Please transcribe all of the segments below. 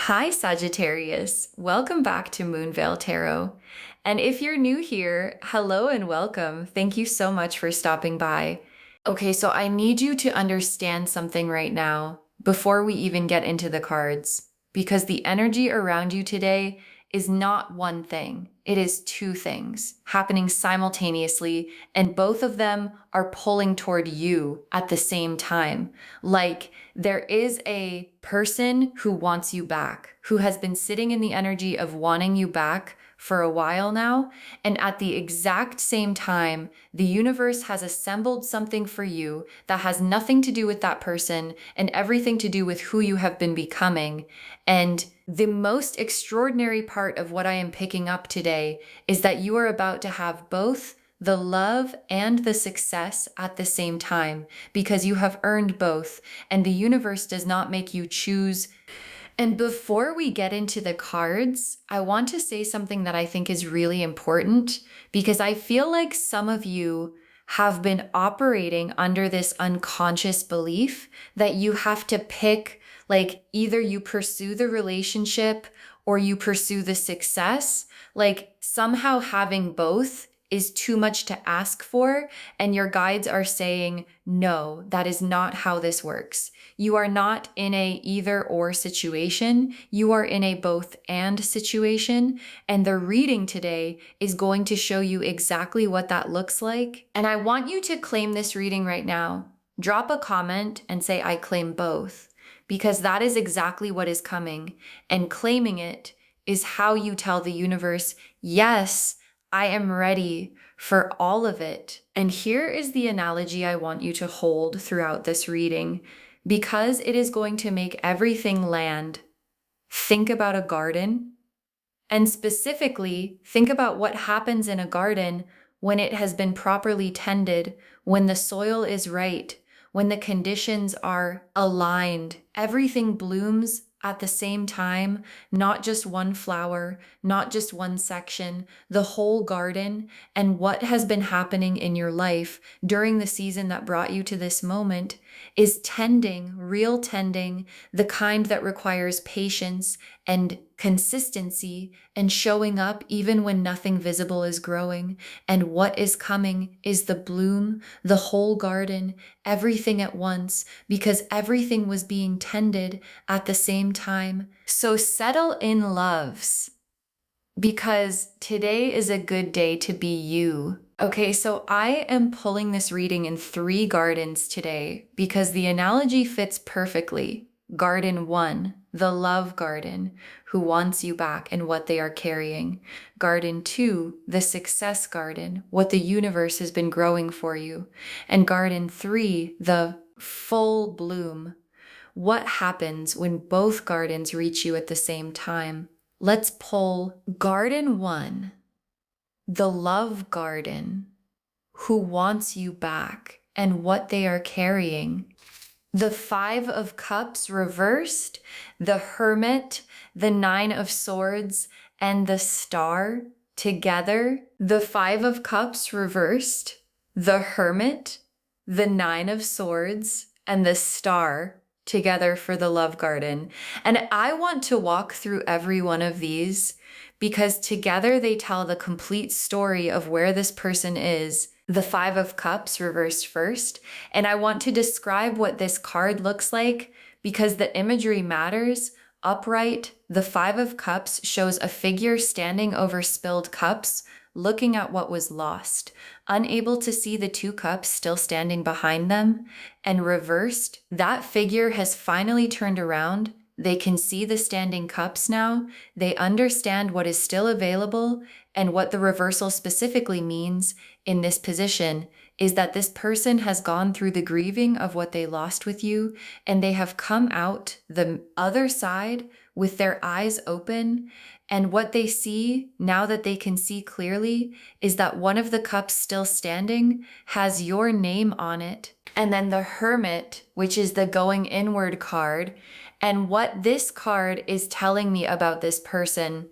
Hi, Sagittarius. Welcome back to Moonveil Tarot. And if you're new here, hello and welcome. Thank you so much for stopping by. Okay, so I need you to understand something right now before we even get into the cards, because the energy around you today is not one thing. It is two things happening simultaneously, and both of them are pulling toward you at the same time. Like there is a person who wants you back, who has been sitting in the energy of wanting you back for a while now. And at the exact same time, the universe has assembled something for you that has nothing to do with that person and everything to do with who you have been becoming. And the most extraordinary part of what I am picking up today is that you are about to have both the love and the success at the same time because you have earned both, and the universe does not make you choose. And before we get into the cards, I want to say something that I think is really important because I feel like some of you have been operating under this unconscious belief that you have to pick, like either you pursue the relationship or you pursue the success. Like somehow having both is too much to ask for, and your guides are saying, no, that is not how this works. You are not in a either or situation. You are in a both and situation. And the reading today is going to show you exactly what that looks like. And I want you to claim this reading right now. Drop a comment and say, I claim both, because that is exactly what is coming. And claiming it is how you tell the universe, yes, I am ready for all of it. And here is the analogy I want you to hold throughout this reading, because it is going to make everything land. Think about a garden, and specifically, think about what happens in a garden when it has been properly tended, when the soil is right, when the conditions are aligned. Everything blooms at the same time, not just one flower, not just one section, the whole garden. And what has been happening in your life during the season that brought you to this moment is tending, real tending, the kind that requires patience and consistency and showing up even when nothing visible is growing. And what is coming is the bloom, the whole garden, everything at once, because everything was being tended at the same time. So settle in, loves, because today is a good day to be you. Okay, so I am pulling this reading in 3 gardens today because the analogy fits perfectly. Garden 1, the love garden, who wants you back and what they are carrying. Garden 2, the success garden, what the universe has been growing for you. And Garden 3, the full bloom. What happens when both gardens reach you at the same time? Let's pull Garden 1, the love garden, who wants you back and what they are carrying. The 5 of Cups reversed, the Hermit, the 9 of Swords, and the Star together. The 5 of Cups reversed, the Hermit, the 9 of Swords, and the Star together for the love garden. And I want to walk through every one of these because together they tell the complete story of where this person is. The 5 of Cups reversed first, and I want to describe what this card looks like because the imagery matters. Upright, the 5 of Cups shows a figure standing over spilled cups, looking at what was lost, unable to see the 2 cups still standing behind them. And reversed, that figure has finally turned around. They can see the standing cups now. They understand what is still available, and what the reversal specifically means in this position is that this person has gone through the grieving of what they lost with you, and they have come out the other side with their eyes open. And what they see, now that they can see clearly, is that one of the cups still standing has your name on it. And then the Hermit, which is the going inward card. And what this card is telling me about this person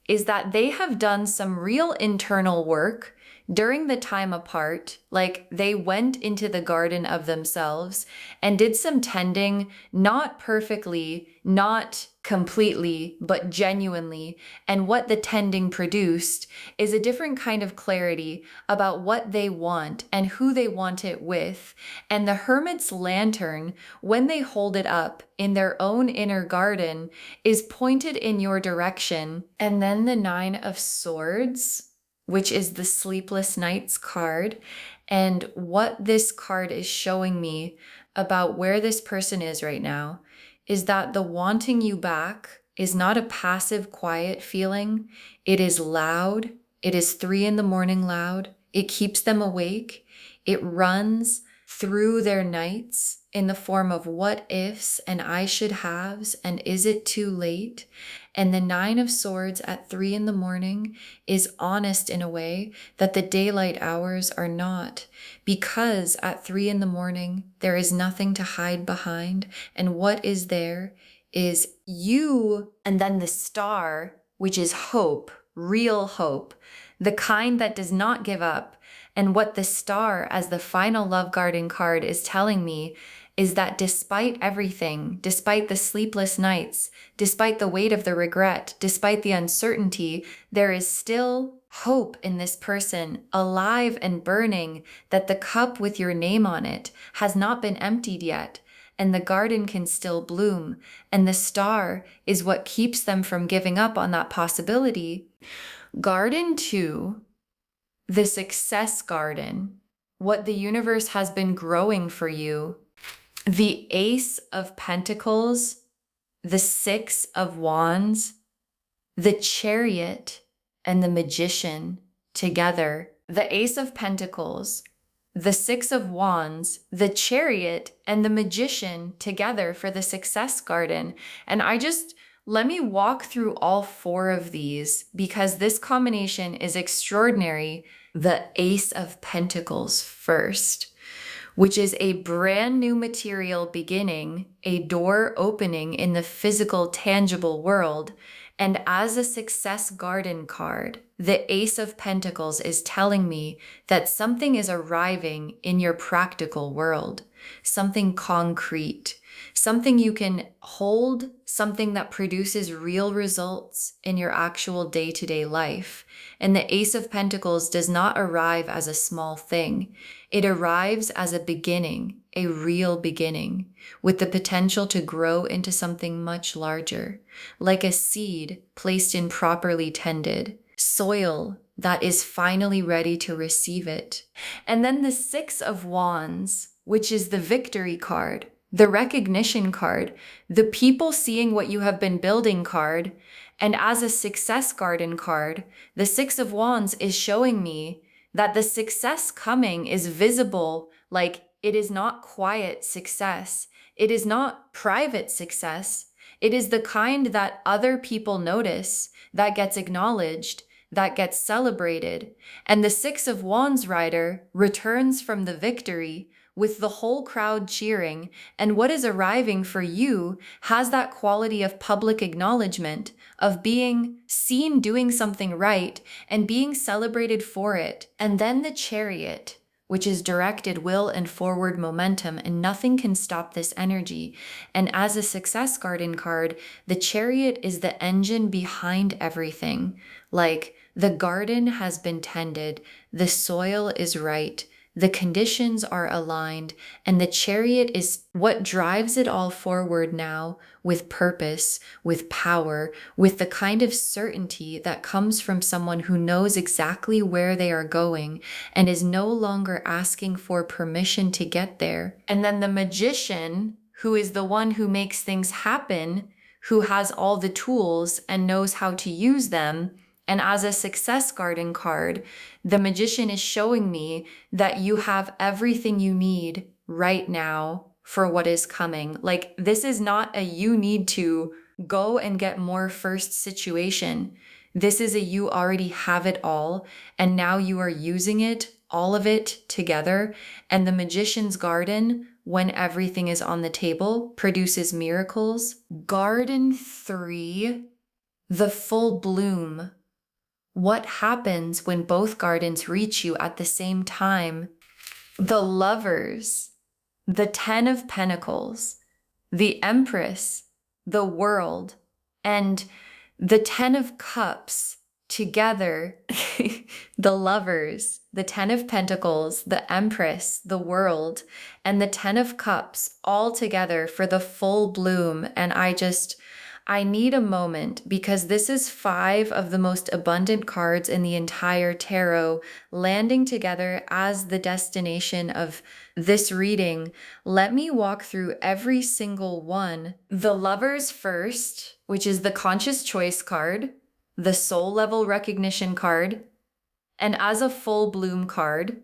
is that they have done some real internal work during the time apart, like they went into the garden of themselves and did some tending, not perfectly, not completely, but genuinely. And what the tending produced is a different kind of clarity about what they want and who they want it with. And the hermit's lantern, when they hold it up in their own inner garden, is pointed in your direction. And then the Nine of Swords, which is the Sleepless Nights card. And what this card is showing me about where this person is right now is that the wanting you back is not a passive, quiet feeling. It is loud. It is 3 a.m. loud. It keeps them awake. It runs through their nights in the form of what ifs and I should haves and is it too late? And the Nine of Swords at 3 a.m. is honest in a way that the daylight hours are not, because at 3 a.m. there is nothing to hide behind, and what is there is you, and then the star, which is hope, real hope, the kind that does not give up. And what the star as the final love garden card is telling me is that despite everything, despite the sleepless nights, despite the weight of the regret, despite the uncertainty, there is still hope in this person, alive and burning, that the cup with your name on it has not been emptied yet, and the garden can still bloom, and the star is what keeps them from giving up on that possibility. Garden 2, the success garden, what the universe has been growing for you, the Ace of Pentacles, the Six of Wands, the Chariot, and the Magician together. The Ace of Pentacles, the Six of Wands, the Chariot, and the Magician together for the success garden. And let me walk through all 4 of these because this combination is extraordinary. The Ace of Pentacles first, which is a brand new material beginning, a door opening in the physical, tangible world. And as a success garden card, the Ace of Pentacles is telling me that something is arriving in your practical world, something concrete, something you can hold, something that produces real results in your actual day-to-day life. And the Ace of Pentacles does not arrive as a small thing. It arrives as a beginning, a real beginning, with the potential to grow into something much larger, like a seed placed in properly tended soil that is finally ready to receive it. And then the Six of Wands, which is the victory card, the recognition card, the people seeing what you have been building card. And as a success garden card, the Six of Wands is showing me that the success coming is visible, like it is not quiet success. It is not private success. It is the kind that other people notice, that gets acknowledged, that gets celebrated. And the Six of Wands rider returns from the victory with the whole crowd cheering, and what is arriving for you has that quality of public acknowledgement, of being seen doing something right and being celebrated for it. And then the Chariot, which is directed will and forward momentum, and nothing can stop this energy. And as a success garden card, the Chariot is the engine behind everything. Like the garden has been tended, the soil is right, the conditions are aligned, and the Chariot is what drives it all forward now with purpose, with power, with the kind of certainty that comes from someone who knows exactly where they are going and is no longer asking for permission to get there. And then the Magician, who is the one who makes things happen, who has all the tools and knows how to use them. And as a success garden card, the Magician is showing me that you have everything you need right now for what is coming. Like, this is not a you need to go and get more first situation. This is a you already have it all, and now you are using it, all of it together. And the Magician's garden, when everything is on the table, produces miracles. Garden 3, the full bloom, What happens when both gardens reach you at the same time? The Lovers, the Ten of Pentacles, the Empress, the World, and the Ten of Cups together. The Lovers, the Ten of Pentacles, the Empress, the World, and the Ten of Cups all together for the full bloom. And I need a moment because this is 5 of the most abundant cards in the entire tarot landing together as the destination of this reading. Let me walk through every single one. The Lovers first, which is the conscious choice card, the soul level recognition card, and as a full bloom card,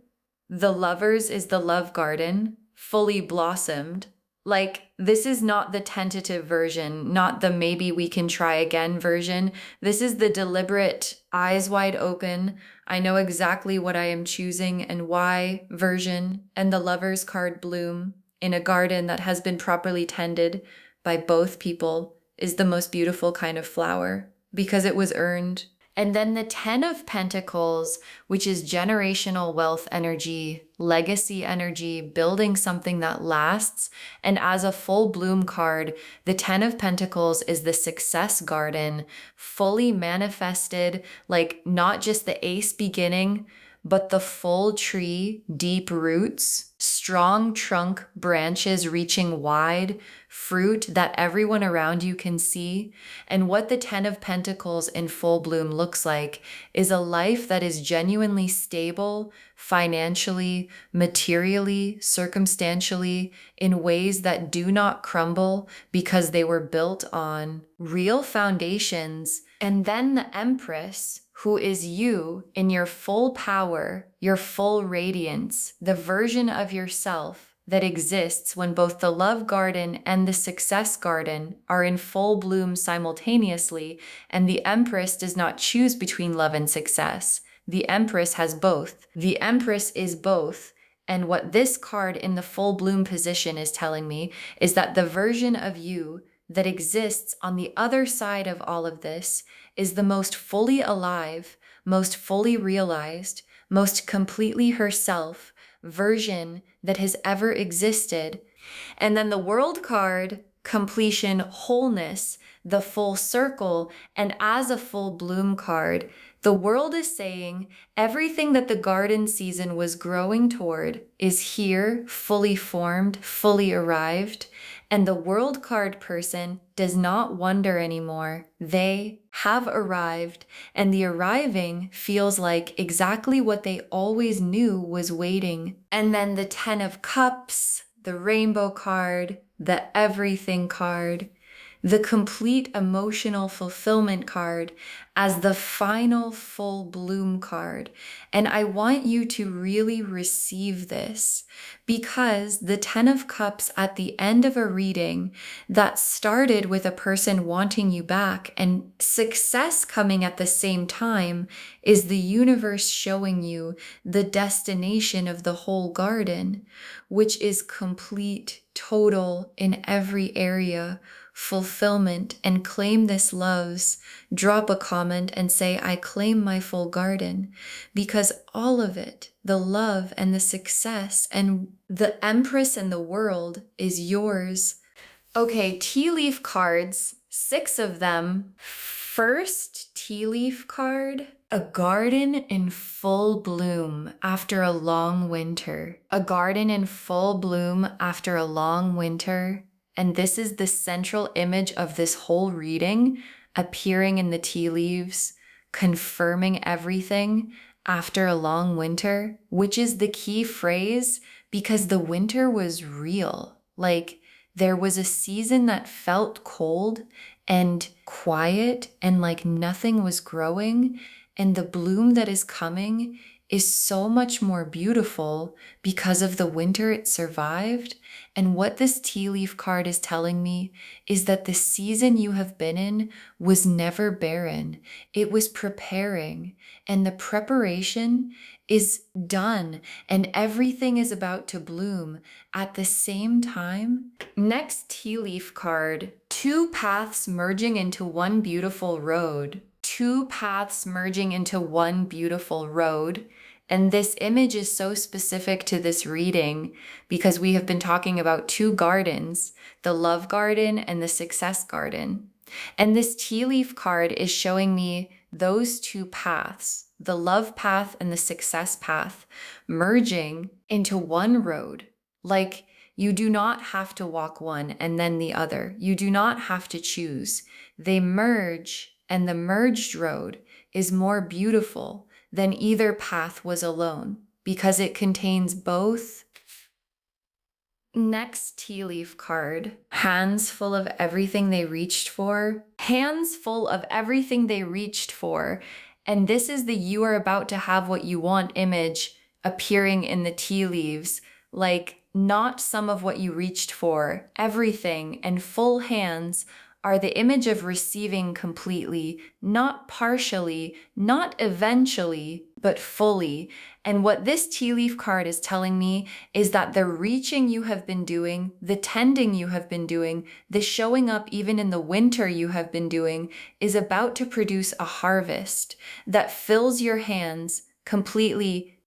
the Lovers is the love garden, fully blossomed. Like, this is not the tentative version, not the maybe we can try again version. This is the deliberate, eyes wide open, I know exactly what I am choosing and why version, and the Lover's card bloom in a garden that has been properly tended by both people is the most beautiful kind of flower because it was earned. And then the 10 of Pentacles, which is generational wealth energy, legacy energy, building something that lasts. And as a full bloom card, the 10 of Pentacles is the success garden, fully manifested, like not just the ace beginning, but the full tree, deep roots, strong trunk branches reaching wide, fruit that everyone around you can see. And what the 10 of Pentacles in full bloom looks like is a life that is genuinely stable, financially, materially, circumstantially, in ways that do not crumble because they were built on real foundations. And then the Empress, who is you in your full power, your full radiance, the version of yourself that exists when both the love garden and the success garden are in full bloom simultaneously, and the Empress does not choose between love and success. The Empress has both. The Empress is both. And what this card in the full bloom position is telling me is that the version of you that exists on the other side of all of this is the most fully alive, most fully realized, most completely herself version that has ever existed. And then the World card, completion, wholeness, the full circle, and as a full bloom card, the World is saying everything that the garden season was growing toward is here, fully formed, fully arrived. And the World card person does not wonder anymore. They have arrived, and the arriving feels like exactly what they always knew was waiting. And then the 10 of Cups, the Rainbow card, the Everything card, the complete emotional fulfillment card as the final full bloom card. And I want you to really receive this because the 10 of Cups at the end of a reading that started with a person wanting you back and success coming at the same time is the universe showing you the destination of the whole garden, which is complete, total in every area fulfillment. And claim this loves. Drop a comment and say, I claim my full garden, because all of it, the love and the success and the Empress and the World is yours. Okay, tea leaf cards, 6 of them. First tea leaf card, a garden in full bloom after a long winter. A garden in full bloom after a long winter. And this is the central image of this whole reading, appearing in the tea leaves, confirming everything after a long winter, which is the key phrase because the winter was real. Like, there was a season that felt cold and quiet and like nothing was growing. And the bloom that is coming is so much more beautiful because of the winter it survived. And what this tea leaf card is telling me is that the season you have been in was never barren. It was preparing, and the preparation is done, and everything is about to bloom at the same time. Next tea leaf card, 2 paths merging into one beautiful road. two paths merging into one beautiful road. And this image is so specific to this reading because we have been talking about two gardens, the love garden and the success garden. And this tea leaf card is showing me those two paths, the love path and the success path, merging into one road. Like, you do not have to walk one and then the other. You do not have to choose. They merge, and the merged road is more beautiful than either path was alone because it contains both. Next tea leaf card, hands full of everything they reached for. Hands full of everything they reached for. And this is the you are about to have what you want image appearing in the tea leaves. Like, not some of what you reached for, everything, and full hands are the image of receiving completely, not partially, not eventually, but fully. And what this tea leaf card is telling me is that the reaching you have been doing, the tending you have been doing, the showing up even in the winter you have been doing is about to produce a harvest that fills your hands completely.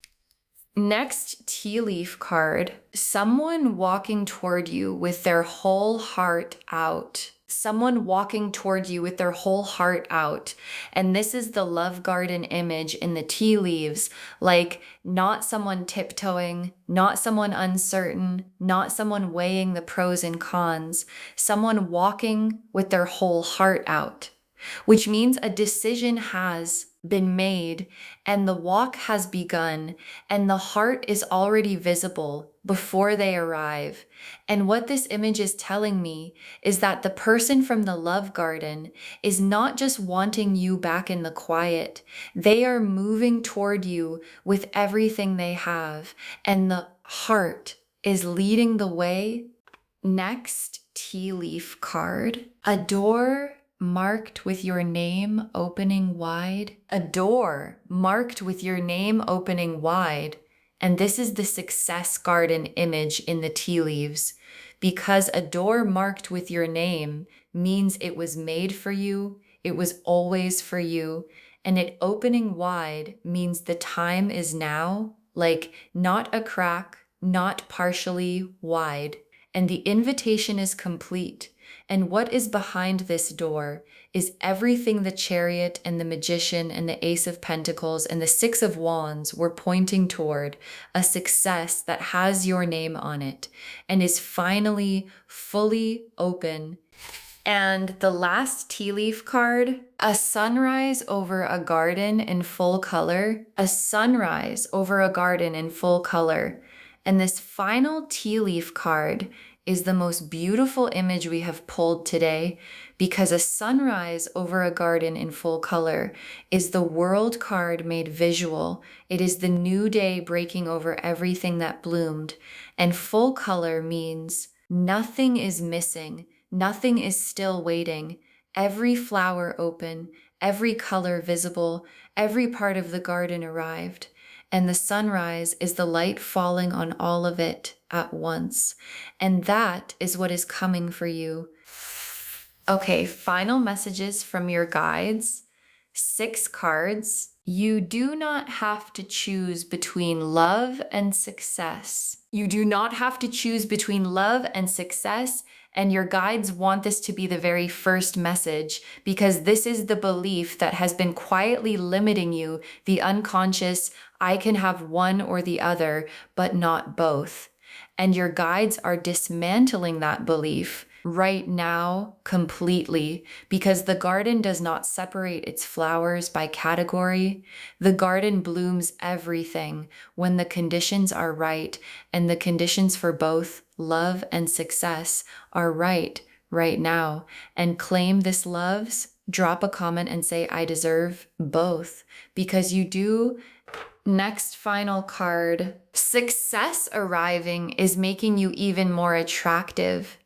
Next tea leaf card, someone walking toward you with their whole heart out. Someone walking toward you with their whole heart out. And this is the love garden image in the tea leaves, like not someone tiptoeing, not someone uncertain, not someone weighing the pros and cons, someone walking with their whole heart out, which means a decision has been made and the walk has begun and the heart is already visible before they arrive. And what this image is telling me is that the person from the love garden is not just wanting you back in the quiet. They are moving toward you with everything they have, and the heart is leading the way. Next tea leaf card, a door marked with your name opening wide. A door marked with your name opening wide. And this is the success garden image in the tea leaves, because a door marked with your name means it was made for you, it was always for you, and it opening wide means the time is now, like not a crack, not partially wide, and the invitation is complete. And what is behind this door is everything the Chariot and the Magician and the Ace of Pentacles and the Six of Wands were pointing toward, a success that has your name on it and is finally fully open. And the last tea leaf card, a sunrise over a garden in full color, a sunrise over a garden in full color. And this final tea leaf card is the most beautiful image we have pulled today, because a sunrise over a garden in full color is the world card made visual. It is the new day breaking over everything that bloomed. And full color means nothing is missing, nothing is still waiting. Every flower open, every color visible, every part of the garden arrived. And the sunrise is the light falling on all of it at once. And that is what is coming for you. Okay, final messages from your guides. 6 cards. You do not have to choose between love and success. You do not have to choose between love and success. And your guides want this to be the very first message, because this is the belief that has been quietly limiting you, the unconscious, I can have one or the other, but not both. And your guides are dismantling that belief right now completely, because the garden does not separate its flowers by category. The garden blooms everything when the conditions are right, and the conditions for both love and success are right now. And claim this loves. Drop a comment and say, I deserve both, because you do. Next final card, success arriving is making you even more attractive.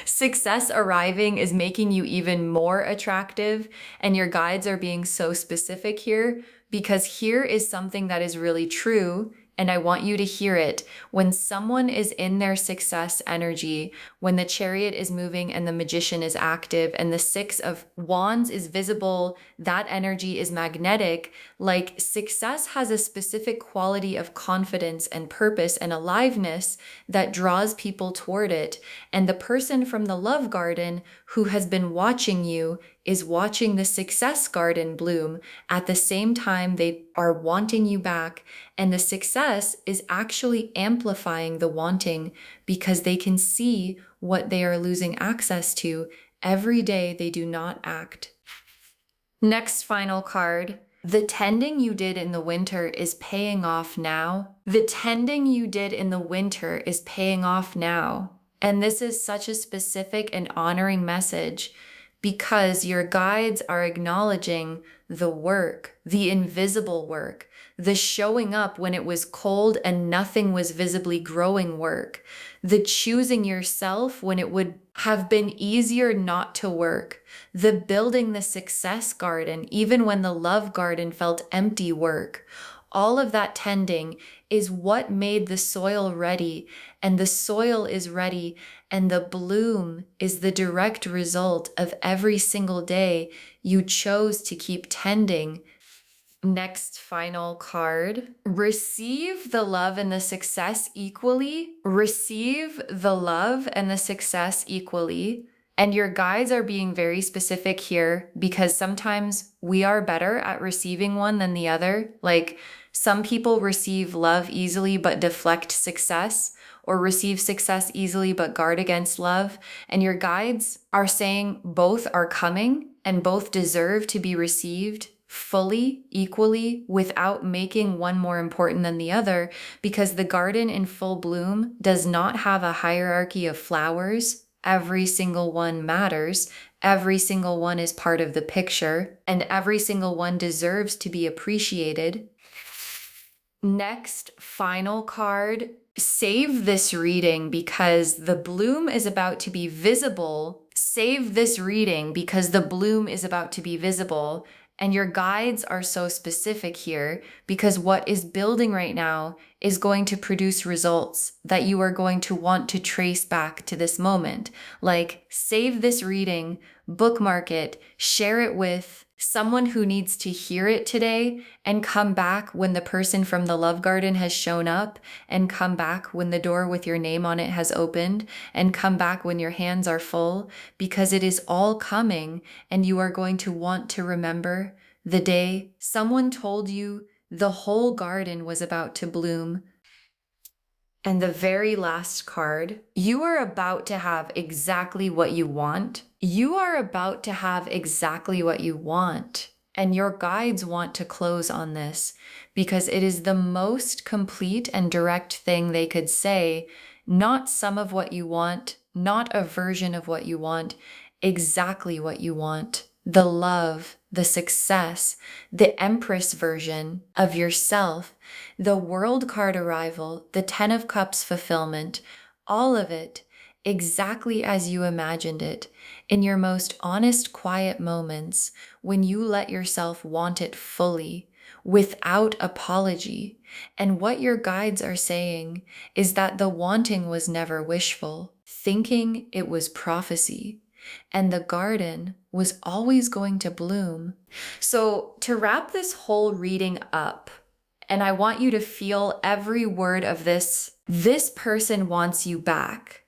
Success arriving is making you even more attractive, and your guides are being so specific here, because here is something that is really true and I want you to hear it. When someone is in their success energy, when the Chariot is moving and the Magician is active and the Six of Wands is visible, that energy is magnetic. Like, success has a specific quality of confidence and purpose and aliveness that draws people toward it. And the person from the Love Garden who has been watching you is watching the Success Garden bloom. At the same time, they are wanting you back. And the success is actually amplifying the wanting because they can see what they are losing access to every day they do not act. Next final card. The tending you did in the winter is paying off now. The tending you did in the winter is paying off now. And this is such a specific and honoring message because your guides are acknowledging the work, the invisible work, the showing up when it was cold and nothing was visibly growing work, the choosing yourself when it would have been easier not to work, the building the success garden even when the love garden felt empty work. All of that tending is what made the soil ready, and the soil is ready, and the bloom is the direct result of every single day you chose to keep tending. Next final card. Receive the love and the success equally. Receive the love and the success equally. And your guides are being very specific here because sometimes we are better at receiving one than the other. Like, some people receive love easily but deflect success, or receive success easily but guard against love. And your guides are saying both are coming and both deserve to be received fully, equally, without making one more important than the other, because the garden in full bloom does not have a hierarchy of flowers. Every single one matters. Every single one is part of the picture, and every single one deserves to be appreciated. Next, final card. Save this reading because the bloom is about to be visible. Save this reading because the bloom is about to be visible. And your guides are so specific here because what is building right now is going to produce results that you are going to want to trace back to this moment. Like, save this reading, bookmark it, share it with someone who needs to hear it today, and come back when the person from the love garden has shown up, and come back when the door with your name on it has opened, and come back when your hands are full, because it is all coming, and you are going to want to remember the day someone told you the whole garden was about to bloom. And the very last card, you are about to have exactly what you want. You are about to have exactly what you want. And your guides want to close on this because it is the most complete and direct thing they could say. Not some of what you want, not a version of what you want, exactly what you want. The love, the success, the Empress version of yourself, the World card arrival, the Ten of Cups fulfillment, all of it exactly as you imagined it, in your most honest, quiet moments, when you let yourself want it fully, without apology. And what your guides are saying is that the wanting was never wishful, thinking it was prophecy. And the garden was always going to bloom. So to wrap this whole reading up, and I want you to feel every word of this person wants you back,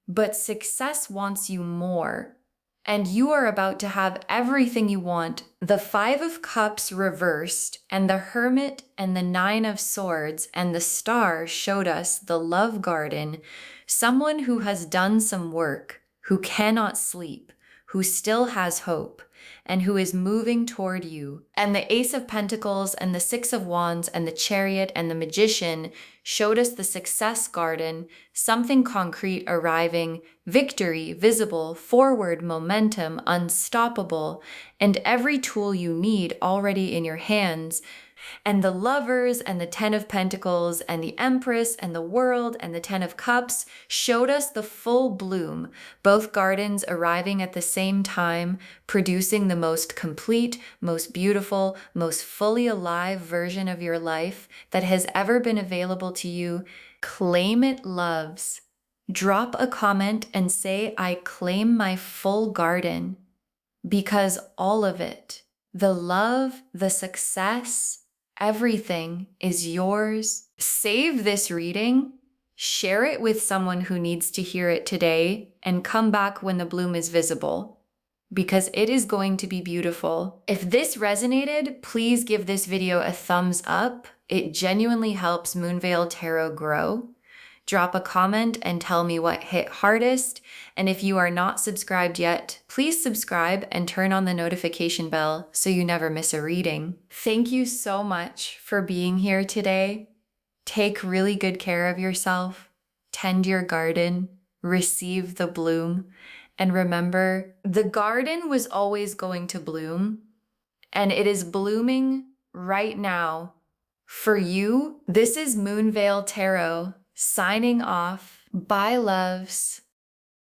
but success wants you more. And you are about to have everything you want. The Five of Cups reversed, and the Hermit and the Nine of Swords and the Star showed us the love garden, someone who has done some work, who cannot sleep, who still has hope, and who is moving toward you. And the Ace of Pentacles and the Six of Wands and the Chariot and the Magician showed us the success garden, something concrete arriving, victory, visible, forward momentum, unstoppable, and every tool you need already in your hands. And the Lovers and the Ten of Pentacles and the Empress and the World and the Ten of Cups showed us the full bloom, both gardens arriving at the same time, producing the most complete, most beautiful, most fully alive version of your life that has ever been available to you. Claim it, loves. Drop a comment and say, I claim my full garden, because all of it, the love, the success, everything is yours. Save this reading, share it with someone who needs to hear it today, and come back when the bloom is visible, because it is going to be beautiful. If this resonated, please give this video a thumbs up. It genuinely helps Moonveil Tarot grow. Drop a comment and tell me what hit hardest. And if you are not subscribed yet, please subscribe and turn on the notification bell so you never miss a reading. Thank you so much for being here today. Take really good care of yourself. Tend your garden. Receive the bloom. And remember, the garden was always going to bloom, and it is blooming right now for you. This is Moonveil Tarot signing off. Bye, loves.